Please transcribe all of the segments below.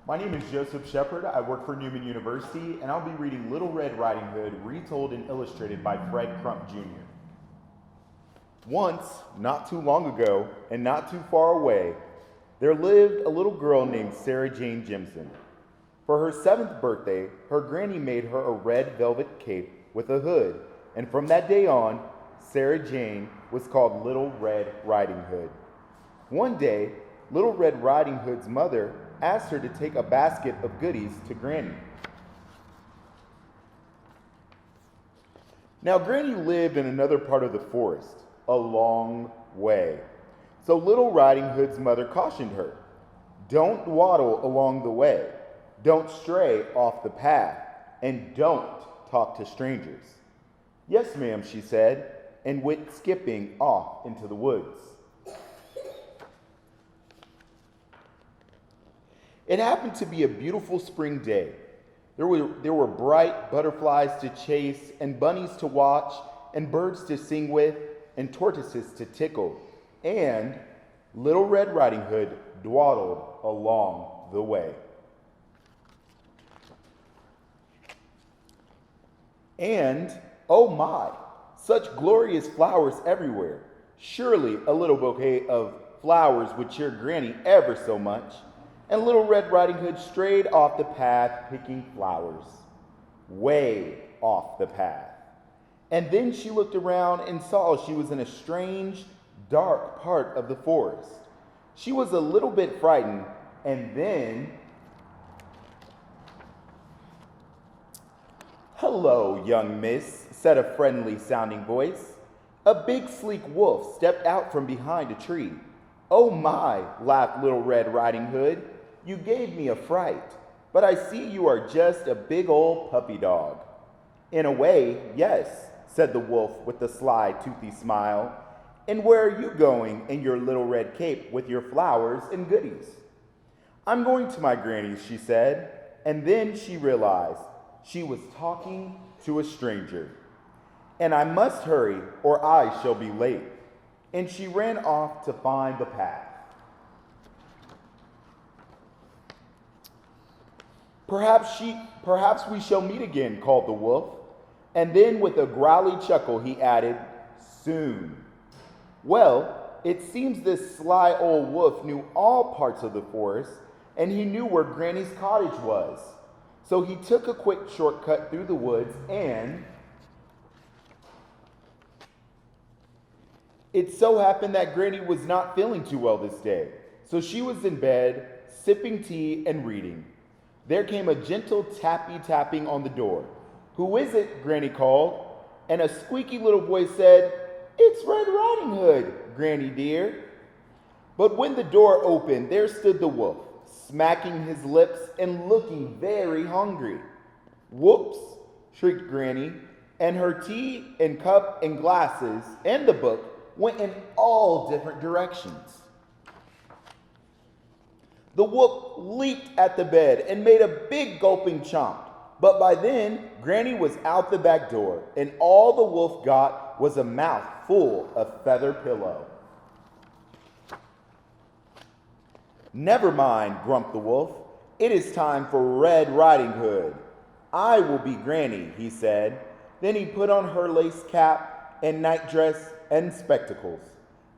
My name is Joseph Shepard. I work for Newman University, and I'll be reading Little Red Riding Hood, retold and illustrated by Fred Crump Jr. Once, not too long ago, and not too far away, there lived a little girl named Sarah Jane Jimson. For her 7th birthday, her granny made her a red velvet cape with a hood, and from that day on, Sarah Jane was called Little Red Riding Hood. One day, Little Red Riding Hood's mother asked her to take a basket of goodies to Granny. Now, Granny lived in another part of the forest, a long way. So Little Riding Hood's mother cautioned her, "Don't waddle along the way, don't stray off the path, and don't talk to strangers." "Yes, ma'am," she said, and went skipping off into the woods. It happened to be a beautiful spring day. There were bright butterflies to chase, and bunnies to watch, and birds to sing with, and tortoises to tickle, and Little Red Riding Hood dawdled along the way. And, oh my, such glorious flowers everywhere. Surely a little bouquet of flowers would cheer Granny ever so much. And Little Red Riding Hood strayed off the path picking flowers, way off the path. And then she looked around and saw she was in a strange, dark part of the forest. She was a little bit frightened, and then, "Hello, young miss," said a friendly-sounding voice. A big, sleek wolf stepped out from behind a tree. "Oh my," laughed Little Red Riding Hood, "you gave me a fright, but I see you are just a big old puppy dog." "In a way, yes," said the wolf with a sly, toothy smile. "And where are you going in your little red cape with your flowers and goodies?" "I'm going to my granny's," she said, and then she realized she was talking to a stranger. "And I must hurry or I shall be late." And she ran off to find the path. Perhaps we shall meet again," called the wolf. And then with a growly chuckle, he added, "Soon." Well, it seems this sly old wolf knew all parts of the forest, and he knew where Granny's cottage was. So he took a quick shortcut through the woods, and it so happened that Granny was not feeling too well this day. So she was in bed, sipping tea and reading. There came a gentle tapping on the door. "Who is it?" Granny called, and a squeaky little voice said, "It's Red Riding Hood, Granny dear." But when the door opened, there stood the wolf, smacking his lips and looking very hungry. "Whoops," shrieked Granny, and her tea and cup and glasses and the book went in all different directions. The wolf leaped at the bed and made a big gulping chomp. But by then, Granny was out the back door, and all the wolf got was a mouth full of feather pillow. "Never mind," grumped the wolf. "It is time for Red Riding Hood. I will be Granny," he said. Then he put on her lace cap and nightdress and spectacles.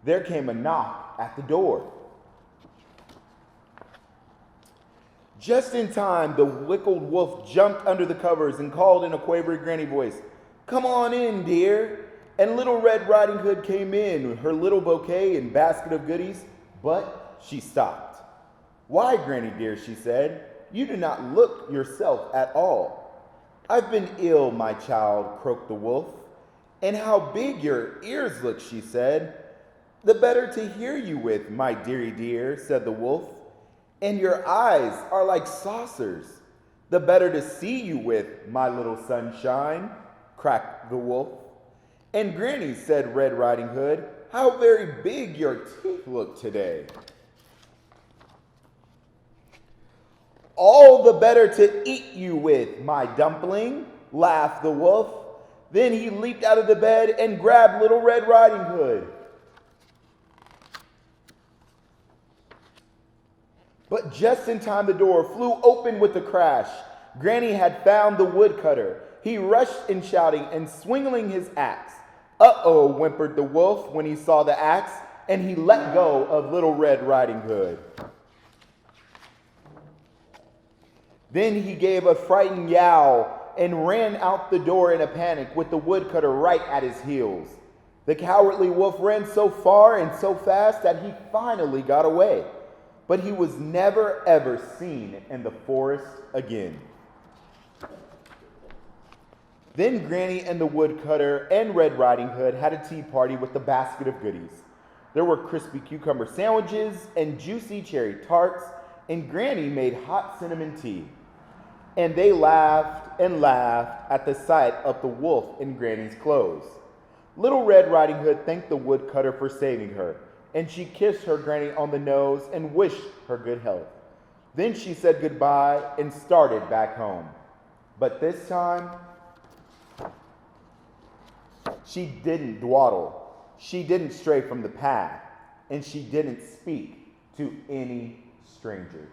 There came a knock at the door. Just in time, the wickled wolf jumped under the covers and called in a quavery granny voice, "Come on in, dear." And Little Red Riding Hood came in with her little bouquet and basket of goodies, but she stopped. "Why, Granny dear," she said, "you do not look yourself at all." "I've been ill, my child," croaked the wolf. "And how big your ears look," she said. "The better to hear you with, my dearie dear," said the wolf. "And your eyes are like saucers. The better to see you with, my little sunshine," cracked the wolf. "And Granny," said Red Riding Hood, "how very big your teeth look today." "All the better to eat you with, my dumpling," laughed the wolf. Then he leaped out of the bed and grabbed Little Red Riding Hood. But just in time, the door flew open with a crash. Granny had found the woodcutter. He rushed in shouting and swinging his axe. "Uh-oh," whimpered the wolf when he saw the axe, and he let go of Little Red Riding Hood. Then he gave a frightened yowl and ran out the door in a panic with the woodcutter right at his heels. The cowardly wolf ran so far and so fast that he finally got away, but he was never ever seen in the forest again. Then Granny and the woodcutter and Red Riding Hood had a tea party with a basket of goodies. There were crispy cucumber sandwiches and juicy cherry tarts, and Granny made hot cinnamon tea. And they laughed and laughed at the sight of the wolf in Granny's clothes. Little Red Riding Hood thanked the woodcutter for saving her, and she kissed her Granny on the nose and wished her good health. Then she said goodbye and started back home. But this time, she didn't dawdle, she didn't stray from the path, and she didn't speak to any strangers.